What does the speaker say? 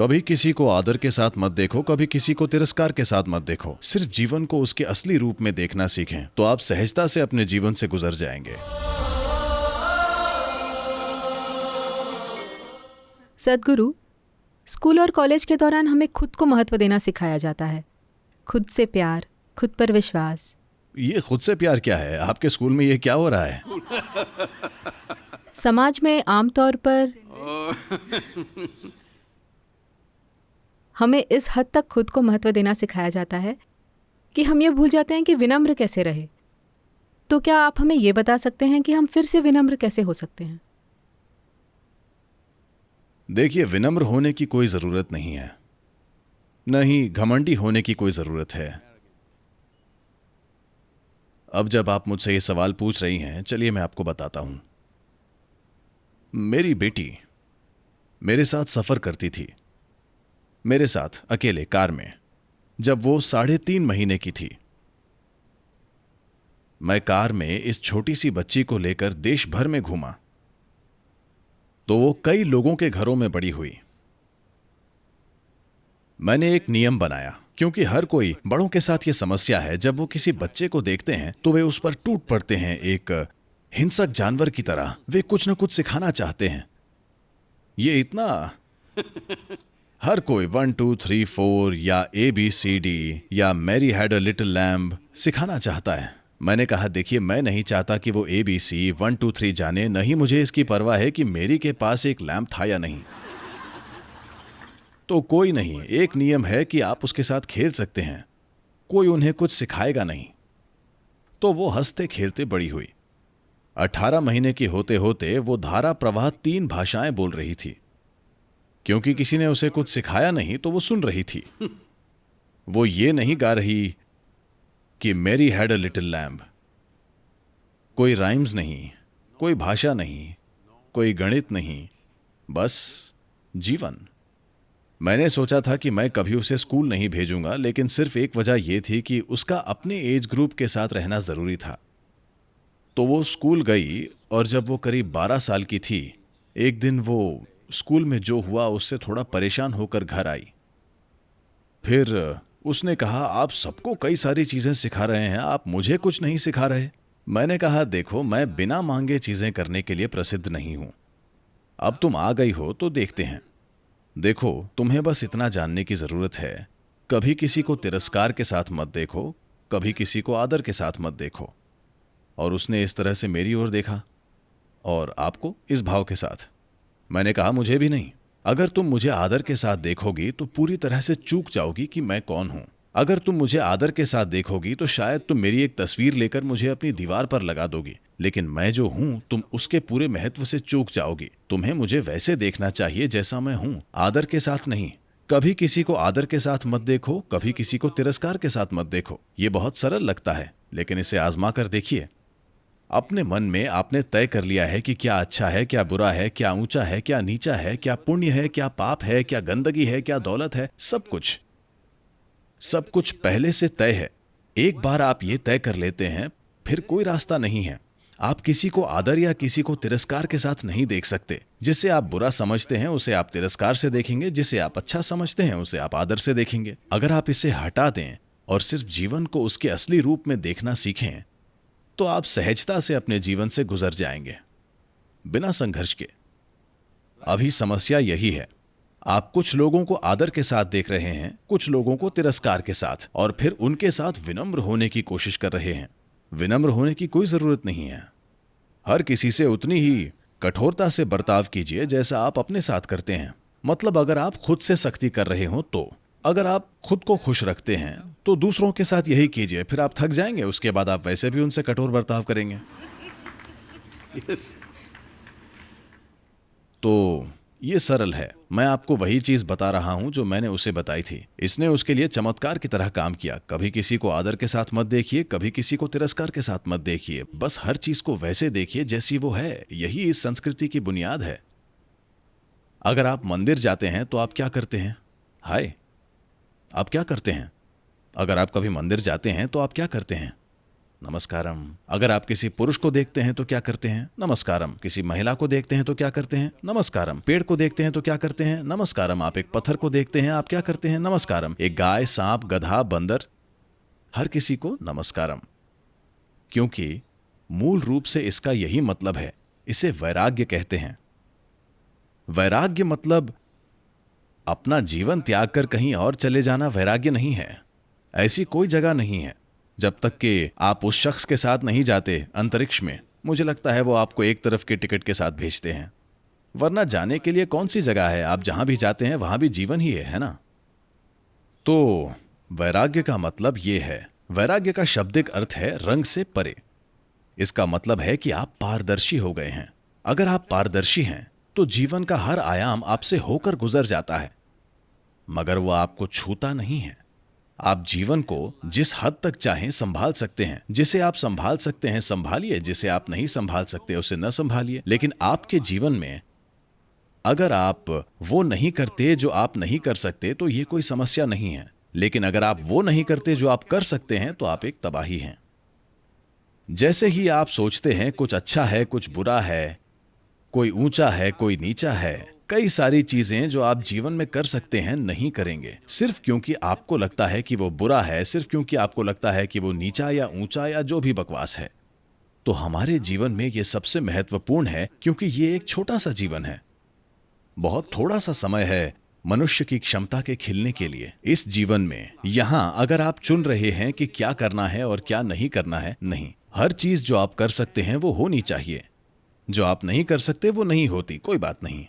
कभी किसी को आदर के साथ मत देखो, कभी किसी को तिरस्कार के साथ मत देखो। सिर्फ जीवन को उसके असली रूप में देखना सीखें तो आप सहजता से अपने जीवन से गुजर जाएंगे। सद्गुरु, स्कूल और कॉलेज के दौरान हमें खुद को महत्व देना सिखाया जाता है। खुद से प्यार, खुद पर विश्वास। ये खुद से प्यार क्या है? आपके स्कूल में ये क्या हो रहा है? समाज में आमतौर पर हमें इस हद तक खुद को महत्व देना सिखाया जाता है कि हम ये भूल जाते हैं कि विनम्र कैसे रहे। तो क्या आप हमें ये बता सकते हैं कि हम फिर से विनम्र कैसे हो सकते हैं? देखिए, विनम्र होने की कोई जरूरत नहीं है, न ही घमंडी होने की कोई जरूरत है। अब जब आप मुझसे ये सवाल पूछ रही हैं, चलिए मैं आपको बताता हूं। मेरी बेटी मेरे साथ सफर करती थी, मेरे साथ अकेले कार में, जब वो 3.5 महीने की थी। मैं कार में इस छोटी सी बच्ची को लेकर देश भर में घूमा तो वो कई लोगों के घरों में बड़ी हुई। मैंने एक नियम बनाया, क्योंकि हर कोई बड़ों के साथ ये समस्या है, जब वो किसी बच्चे को देखते हैं तो वे उस पर टूट पड़ते हैं। एक हिंसक जानवर की तरह वे कुछ न कुछ सिखाना चाहते हैं। ये इतना हर कोई 1 2 3 4 या ABCD या Mary had a little lamb सिखाना चाहता है। मैंने कहा, देखिए, मैं नहीं चाहता कि वो ABC 1 2 3 जाने, नहीं मुझे इसकी परवाह है कि मेरी के पास एक लैम्प था या नहीं। तो कोई नहीं, एक नियम है कि आप उसके साथ खेल सकते हैं, कोई उन्हें कुछ सिखाएगा नहीं। तो वो हंसते खेलते बड़ी हुई। 18 महीने की होते होते वो धारा प्रवाह 3 भाषाएं बोल रही थी। क्योंकि किसी ने उसे कुछ सिखाया नहीं तो वो सुन रही थी। वो ये नहीं गा रही कि Mary had a little lamb. कोई राइम्स नहीं, कोई भाषा नहीं, कोई गणित नहीं, बस जीवन। मैंने सोचा था कि मैं कभी उसे स्कूल नहीं भेजूंगा, लेकिन सिर्फ एक वजह यह थी कि उसका अपने एज ग्रुप के साथ रहना जरूरी था। तो वो स्कूल गई और जब वो करीब 12 साल की थी, एक दिन वो स्कूल में जो हुआ उससे थोड़ा परेशान होकर घर आई। फिर उसने कहा, आप सबको कई सारी चीजें सिखा रहे हैं, आप मुझे कुछ नहीं सिखा रहे। मैंने कहा, देखो, मैं बिना मांगे चीजें करने के लिए प्रसिद्ध नहीं हूं। अब तुम आ गई हो तो देखते हैं। देखो, तुम्हें बस इतना जानने की जरूरत है, कभी किसी को तिरस्कार के साथ मत देखो, कभी किसी को आदर के साथ मत देखो। और उसने इस तरह से मेरी ओर देखा और आपको इस भाव के साथ। मैंने कहा, मुझे भी नहीं। अगर तुम मुझे आदर के साथ देखोगी तो पूरी तरह से चूक जाओगी कि मैं कौन हूं। अगर तुम मुझे आदर के साथ देखोगी तो शायद तुम मेरी एक तस्वीर लेकर मुझे अपनी दीवार पर लगा दोगी, लेकिन मैं जो हूं तुम उसके पूरे महत्व से चूक जाओगी। तुम्हें मुझे वैसे देखना चाहिए जैसा मैं हूं, आदर के साथ नहीं। कभी किसी को आदर के साथ मत देखो, कभी किसी को तिरस्कार के साथ मत देखो। ये बहुत सरल लगता है, लेकिन इसे आजमा कर देखिए। अपने मन में आपने तय कर लिया है कि क्या अच्छा है, क्या बुरा है, क्या ऊंचा है, क्या नीचा है, क्या पुण्य है, क्या पाप है, क्या गंदगी है, क्या दौलत है। सब कुछ पहले से तय है। एक बार आप ये तय कर लेते हैं, फिर कोई रास्ता नहीं है। आप किसी को आदर या किसी को तिरस्कार के साथ नहीं देख सकते। जिसे आप बुरा समझते हैं उसे आप तिरस्कार से देखेंगे, जिसे आप अच्छा समझते हैं उसे आप आदर से देखेंगे। अगर आप इसे हटा दें और सिर्फ जीवन को उसके असली रूप में देखना सीखें तो आप सहजता से अपने जीवन से गुजर जाएंगे, बिना संघर्ष के। अभी समस्या यही है, आप कुछ लोगों को आदर के साथ देख रहे हैं, कुछ लोगों को तिरस्कार के साथ, और फिर उनके साथ विनम्र होने की कोशिश कर रहे हैं। विनम्र होने की कोई जरूरत नहीं है। हर किसी से उतनी ही कठोरता से बर्ताव कीजिए जैसा आप अपने साथ करते हैं। मतलब अगर आप खुद से सख्ती कर रहे हो तो, अगर आप खुद को खुश रखते हैं तो दूसरों के साथ यही कीजिए। फिर आप थक जाएंगे, उसके बाद आप वैसे भी उनसे कठोर बर्ताव करेंगे। तो ये सरल है। मैं आपको वही चीज बता रहा हूं जो मैंने उसे बताई थी। इसने उसके लिए चमत्कार की तरह काम किया। कभी किसी को आदर के साथ मत देखिए, कभी किसी को तिरस्कार के साथ मत देखिए। बस हर चीज को वैसे देखिए जैसी वो है। यही इस संस्कृति की बुनियाद है। अगर आप मंदिर जाते हैं तो आप क्या करते हैं? हाय, आप क्या करते हैं? अगर आप कभी मंदिर जाते हैं तो आप क्या करते हैं? नमस्कारम। अगर आप किसी पुरुष को देखते हैं तो क्या करते हैं? नमस्कारम। किसी महिला को देखते हैं तो क्या करते हैं? नमस्कारम। पेड़ को देखते हैं तो क्या करते हैं? नमस्कारम। आप एक पत्थर को देखते हैं, आप क्या करते हैं? नमस्कारम। एक गाय, सांप, गधा, बंदर, हर किसी को नमस्कारम। क्योंकि मूल रूप से इसका यही मतलब है। इसे वैराग्य कहते हैं। वैराग्य मतलब अपना जीवन त्याग कर कहीं और चले जाना वैराग्य नहीं है। ऐसी कोई जगह नहीं है जब तक कि आप उस शख्स के साथ नहीं जाते अंतरिक्ष में। मुझे लगता है वो आपको एक तरफ के टिकट के साथ भेजते हैं, वरना जाने के लिए कौन सी जगह है? आप जहां भी जाते हैं वहां भी जीवन ही है ना? तो वैराग्य का मतलब ये है। वैराग्य का शाब्दिक अर्थ है रंग से परे। इसका मतलब है कि आप पारदर्शी हो गए हैं। अगर आप पारदर्शी हैं तो जीवन का हर आयाम आपसे होकर गुजर जाता है, मगर वो आपको छूता नहीं है। आप जीवन को जिस हद तक चाहें संभाल सकते हैं। जिसे आप संभाल सकते हैं संभालिए, जिसे आप नहीं संभाल सकते उसे न संभालिए। लेकिन आपके जीवन में अगर आप वो नहीं करते जो आप नहीं कर सकते तो ये कोई समस्या नहीं है। लेकिन अगर आप वो नहीं करते जो आप कर सकते हैं तो आप एक तबाही हैं। जैसे ही आप सोचते हैं कुछ अच्छा है, कुछ बुरा है, कोई ऊंचा है, कोई नीचा है, कई सारी चीजें जो आप जीवन में कर सकते हैं नहीं करेंगे, सिर्फ क्योंकि आपको लगता है कि वो बुरा है, सिर्फ क्योंकि आपको लगता है कि वो नीचा या ऊंचा या जो भी बकवास है। तो हमारे जीवन में ये सबसे महत्वपूर्ण है, क्योंकि ये एक छोटा सा जीवन है। बहुत थोड़ा सा समय है मनुष्य की क्षमता के खिलने के लिए इस जीवन में। यहां अगर आप चुन रहे हैं कि क्या करना है और क्या नहीं करना है, नहीं, हर चीज जो आप कर सकते हैं वो होनी चाहिए। जो आप नहीं कर सकते वो नहीं होती, कोई बात नहीं।